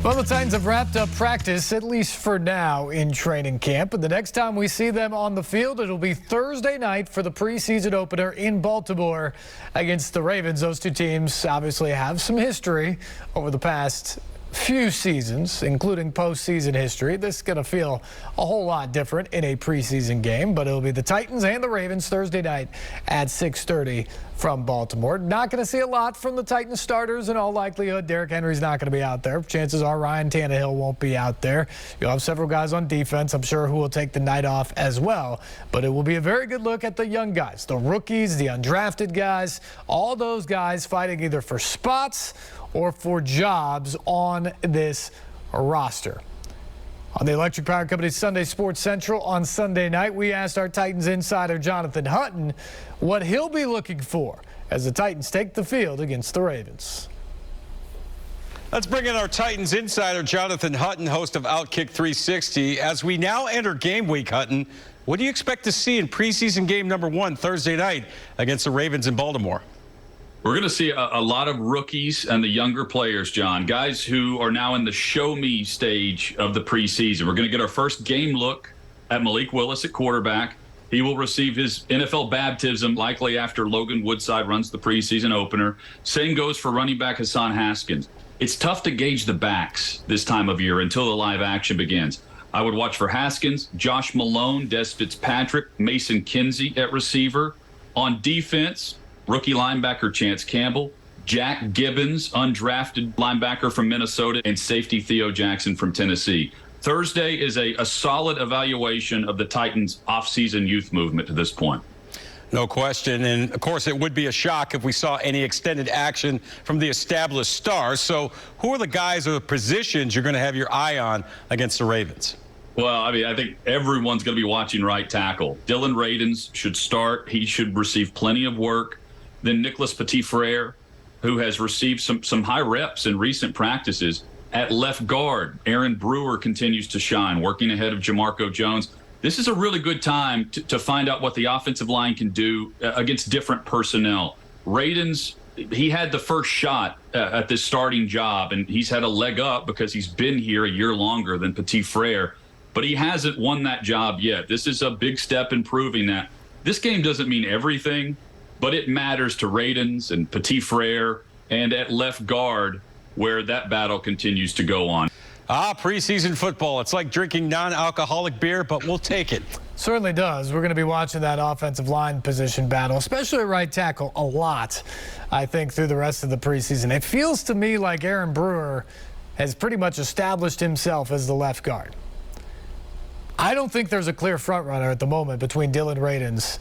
Well, the Titans have wrapped up practice, at least for now, in training camp. And the next time we see them on the field, it'll be Thursday night for the preseason opener in Baltimore against the Ravens. Those two teams obviously have some history over the past few seasons, including postseason history. This is going to feel a whole lot different in a preseason game, but it'll be the Titans and the Ravens Thursday night at 6:30 from Baltimore. Not going to see a lot from the Titans starters in all likelihood. Derrick Henry's not going to be out there. Chances are Ryan Tannehill won't be out there. You'll have several guys on defense, I'm sure, who will take the night off as well. But it will be a very good look at the young guys, the rookies, the undrafted guys, all those guys fighting either for spots or for jobs on this roster. On the Electric Power Company's Sunday Sports Central on Sunday night, we asked our Titans insider Jonathan Hutton what he'll be looking for as the Titans take the field against the Ravens. Let's bring in our Titans insider Jonathan Hutton, host of Outkick 360. As we now enter game week, Hutton, what do you expect to see in preseason game number 1 Thursday night against the Ravens in Baltimore? We're going to see a lot of rookies and the younger players, John, guys who are now in the show-me stage of the preseason. We're going to get our first game look at Malik Willis at quarterback. He will receive his NFL baptism likely after Logan Woodside runs the preseason opener. Same goes for running back Hassan Haskins. It's tough to gauge the backs this time of year until the live action begins. I would watch for Haskins, Josh Malone, Des Fitzpatrick, Mason Kinsey at receiver. On defense, rookie linebacker Chance Campbell, Jack Gibbons, undrafted linebacker from Minnesota, and safety Theo Jackson from Tennessee. Thursday is a solid evaluation of the Titans' offseason youth movement to this point. No question. And, of course, it would be a shock if we saw any extended action from the established stars. So who are the guys or the positions you're going to have your eye on against the Ravens? Well, I mean, I think everyone's going to be watching right tackle. Dylan Radins should start. He should receive plenty of work. Then Nicholas Petit-Frere, who has received some high reps in recent practices. At left guard, Aaron Brewer continues to shine, working ahead of Jamarco Jones. This is a really good time to find out what the offensive line can do against different personnel. Radins, he had the first shot at this starting job, and he's had a leg up because he's been here a year longer than Petit-Frere, but he hasn't won that job yet. This is a big step in proving that. This game doesn't mean everything, but it matters to Radins and Petit-Frere and at left guard where that battle continues to go on. Preseason football. It's like drinking non-alcoholic beer, but we'll take it. Certainly does. We're going to be watching that offensive line position battle, especially at right tackle, a lot, I think, through the rest of the preseason. It feels to me like Aaron Brewer has pretty much established himself as the left guard. I don't think there's a clear front runner at the moment between Dylan Radins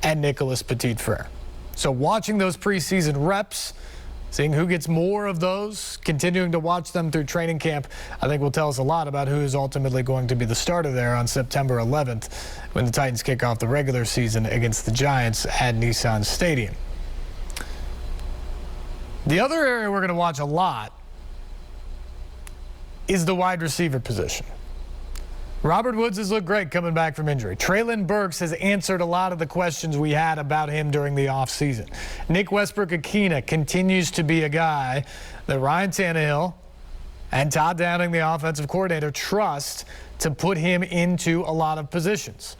and Nicholas Petit-Frere. So watching those preseason reps, seeing who gets more of those, continuing to watch them through training camp, I think will tell us a lot about who is ultimately going to be the starter there on September 11th when the Titans kick off the regular season against the Giants at Nissan Stadium. The other area we're going to watch a lot is the wide receiver position. Robert Woods has looked great coming back from injury. Treylon Burks has answered a lot of the questions we had about him during the offseason. Nick Westbrook-Akina continues to be a guy that Ryan Tannehill and Todd Downing, the offensive coordinator, trust to put him into a lot of positions.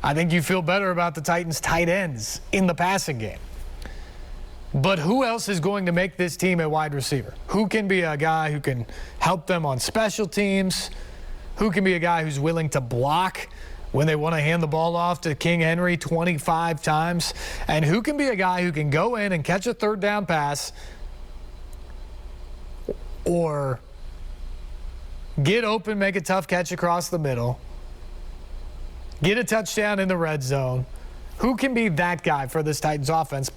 I think you feel better about the Titans' tight ends in the passing game. But who else is going to make this team a wide receiver? Who can be a guy who can help them on special teams? Who can be a guy who's willing to block when they want to hand the ball off to King Henry 25 times? And who can be a guy who can go in and catch a third down pass or get open, make a tough catch across the middle, get a touchdown in the red zone? Who can be that guy for this Titans offense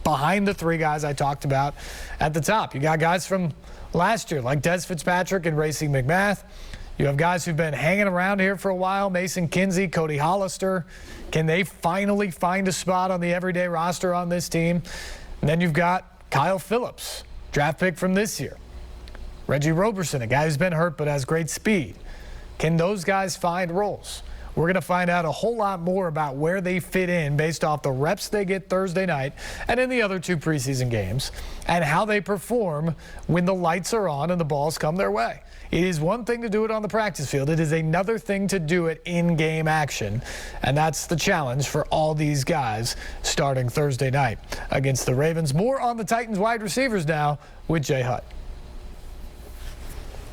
behind the three guys I talked about at the top? You got guys from last year like Des Fitzpatrick and Racing McMath. You have guys who've been hanging around here for a while, Mason Kinsey, Cody Hollister. Can they finally find a spot on the everyday roster on this team? And then you've got Kyle Phillips, draft pick from this year. Reggie Roberson, a guy who's been hurt but has great speed. Can those guys find roles? We're going to find out a whole lot more about where they fit in based off the reps they get Thursday night and in the other 2 preseason games, and how they perform when the lights are on and the balls come their way. It is one thing to do it on the practice field. It is another thing to do it in game action. And that's the challenge for all these guys starting Thursday night against the Ravens. More on the Titans wide receivers now with Jay Hutton.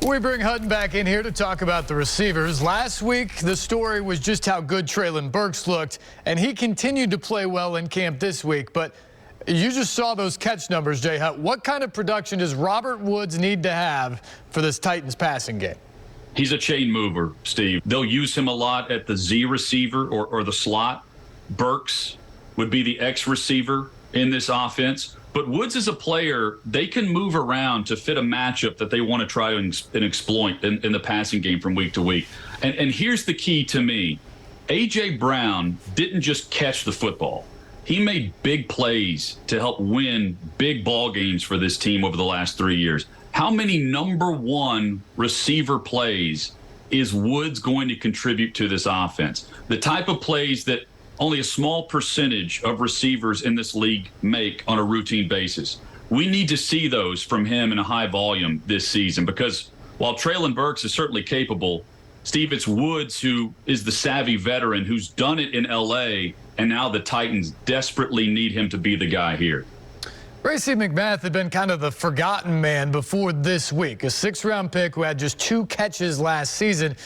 We bring Hutton back in here to talk about the receivers. Last week, the story was just how good Treylon Burks looked, and he continued to play well in camp this week. But you just saw those catch numbers, Jay Hutt. What kind of production does Robert Woods need to have for this Titans passing game? He's a chain mover, Steve. They'll use him a lot at the Z receiver or the slot. Burks would be the X receiver in this offense. But Woods is a player, they can move around to fit a matchup that they want to try and exploit in the passing game from week to week. And here's the key to me. A.J. Brown didn't just catch the football. He made big plays to help win big ball games for this team over the last 3 years. How many number 1 receiver plays is Woods going to contribute to this offense? The type of plays that only a small percentage of receivers in this league make on a routine basis. We need to see those from him in a high volume this season, because while Treylon Burks is certainly capable, Steve, it's Woods who is the savvy veteran who's done it in L.A., and now the Titans desperately need him to be the guy here. Racey McMath had been kind of the forgotten man before this week, a 6th-round pick who had just 2 catches last season.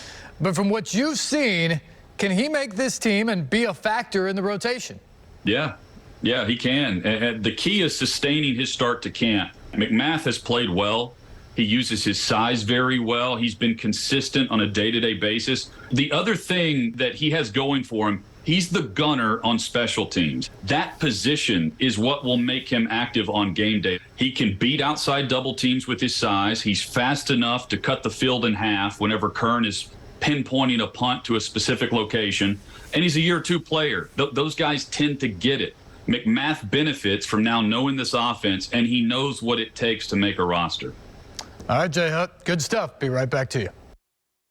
But from what you've seen, can he make this team and be a factor in the rotation? Yeah, he can. And the key is sustaining his start to camp. McMath has played well. He uses his size very well. He's been consistent on a day-to-day basis. The other thing that he has going for him, he's the gunner on special teams. That position is what will make him active on game day. He can beat outside double teams with his size. He's fast enough to cut the field in half whenever Kern is pinpointing a punt to a specific location. And he's a year 2 player. Those guys tend to get it. McMath benefits from now knowing this offense, and he knows what it takes to make a roster. All right, Jay Hutt, good stuff. Be right back to you.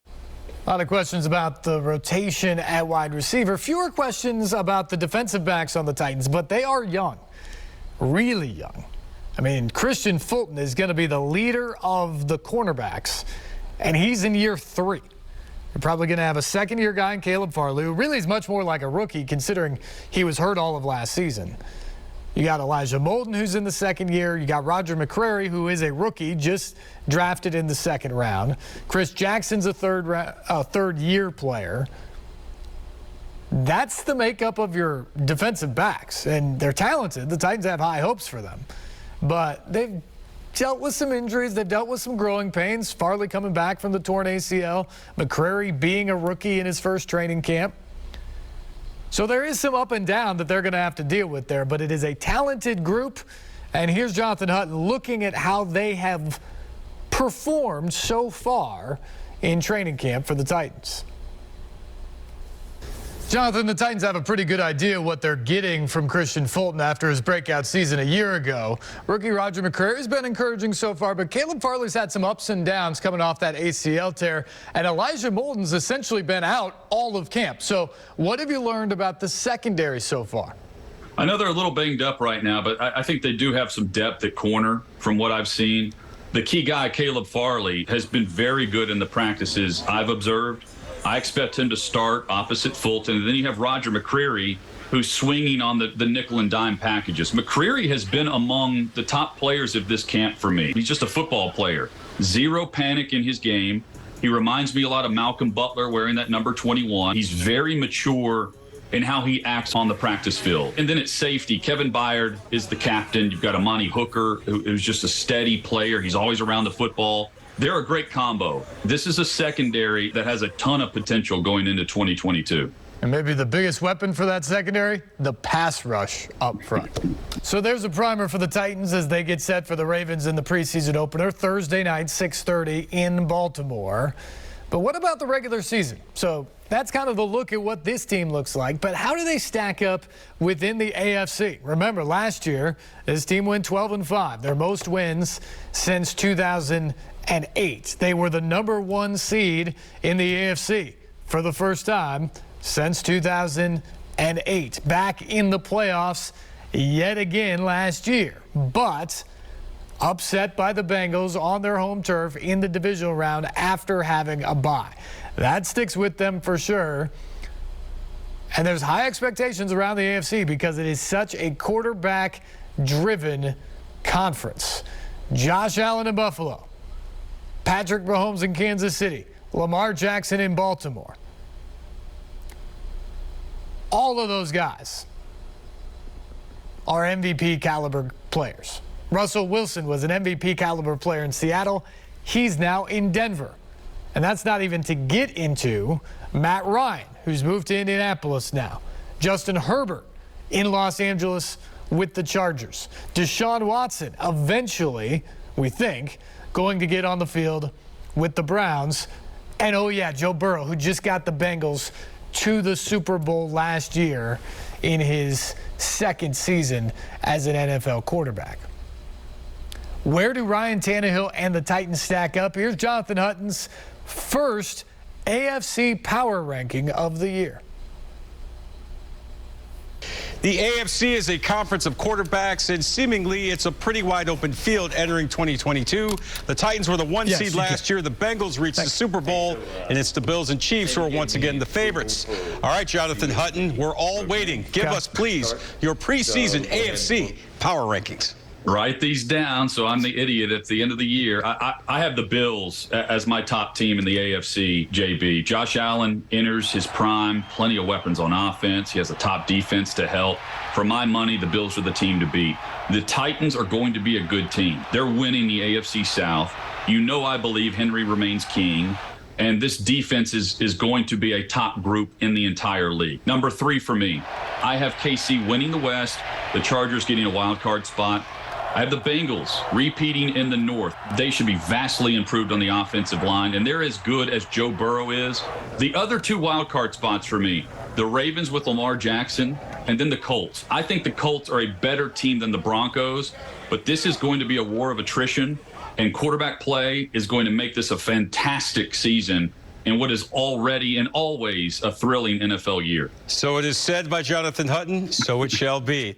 A lot of questions about the rotation at wide receiver. Fewer questions about the defensive backs on the Titans, but they are young, really young. I mean, Christian Fulton is going to be the leader of the cornerbacks, and he's in year 3. You're probably going to have a second-year guy in Caleb Farley, who really is much more like a rookie considering he was hurt all of last season. You got Elijah Molden, who's in the 2nd year. You got Roger McCrary, who is a rookie, just drafted in the 2nd round. Chris Jackson's a third-year player. That's the makeup of your defensive backs, and they're talented. The Titans have high hopes for them. But they've dealt with some injuries. They've dealt with some growing pains. Farley coming back from the torn ACL. McCrary being a rookie in his first training camp. So there is some up and down that they're going to have to deal with there, but it is a talented group. And here's Jonathan Hutton looking at how they have performed so far in training camp for the Titans. Jonathan, the Titans have a pretty good idea what they're getting from Christian Fulton after his breakout season a year ago. Rookie Roger McCrary has been encouraging so far, but Caleb Farley's had some ups and downs coming off that ACL tear, and Elijah Molden's essentially been out all of camp. So what have you learned about the secondary so far? I know they're a little banged up right now, but I think they do have some depth at corner from what I've seen. The key guy, Caleb Farley, has been very good in the practices I've observed. I expect him to start opposite Fulton. And then you have Roger McCrary, who's swinging on the nickel and dime packages. McCrary has been among the top players of this camp for me. He's just a football player. Zero panic in his game. He reminds me a lot of Malcolm Butler wearing that number 21. He's very mature in how he acts on the practice field. And then at safety, Kevin Byard is the captain. You've got Amani Hooker, who's just a steady player. He's always around the football. They're a great combo. This is a secondary that has a ton of potential going into 2022. And maybe the biggest weapon for that secondary, the pass rush up front. So there's a primer for the Titans as they get set for the Ravens in the preseason opener Thursday night, 6:30 in Baltimore. But what about the regular season? So that's kind of the look at what this team looks like. But how do they stack up within the AFC? Remember, last year, this team went 12-5, their most wins since 2008. They were the number 1 seed in the AFC for the first time since 2008. Back in the playoffs yet again last year, but upset by the Bengals on their home turf in the divisional round after having a bye. That sticks with them for sure. And there's high expectations around the AFC because it is such a quarterback-driven conference. Josh Allen in Buffalo, Patrick Mahomes in Kansas City, Lamar Jackson in Baltimore. All of those guys are MVP caliber players. Russell Wilson was an MVP caliber player in Seattle. He's now in Denver. And that's not even to get into Matt Ryan, who's moved to Indianapolis now. Justin Herbert in Los Angeles with the Chargers. Deshaun Watson eventually, we think, going to get on the field with the Browns. And oh yeah, Joe Burrow, who just got the Bengals to the Super Bowl last year in his second season as an NFL quarterback. Where do Ryan Tannehill and the Titans stack up? Here's Jonathan Hutton's first AFC power ranking of the year. The AFC is a conference of quarterbacks, and seemingly it's a pretty wide open field entering 2022. The Titans were the one seed last year. The Bengals reached the Super Bowl, and it's the Bills and Chiefs who are once again the favorites. All right, Jonathan Hutton, we're all waiting. Give us, please, your preseason AFC power rankings. Write these down so I'm the idiot at the end of the year. I have the Bills as my top team in the AFC, JB. Josh Allen enters his prime, plenty of weapons on offense. He has a top defense to help. For my money, the Bills are the team to beat. The Titans are going to be a good team. They're winning the AFC South. You know I believe Henry remains king. And this defense is going to be a top group in the entire league. Number 3 for me, I have KC winning the West, the Chargers getting a wild card spot. I have the Bengals repeating in the North. They should be vastly improved on the offensive line, and they're as good as Joe Burrow is. The other 2 wild card spots for me, the Ravens with Lamar Jackson, and then the Colts. I think the Colts are a better team than the Broncos, but this is going to be a war of attrition, and quarterback play is going to make this a fantastic season in what is already and always a thrilling NFL year. So it is said by Jonathan Hutton, so it shall be.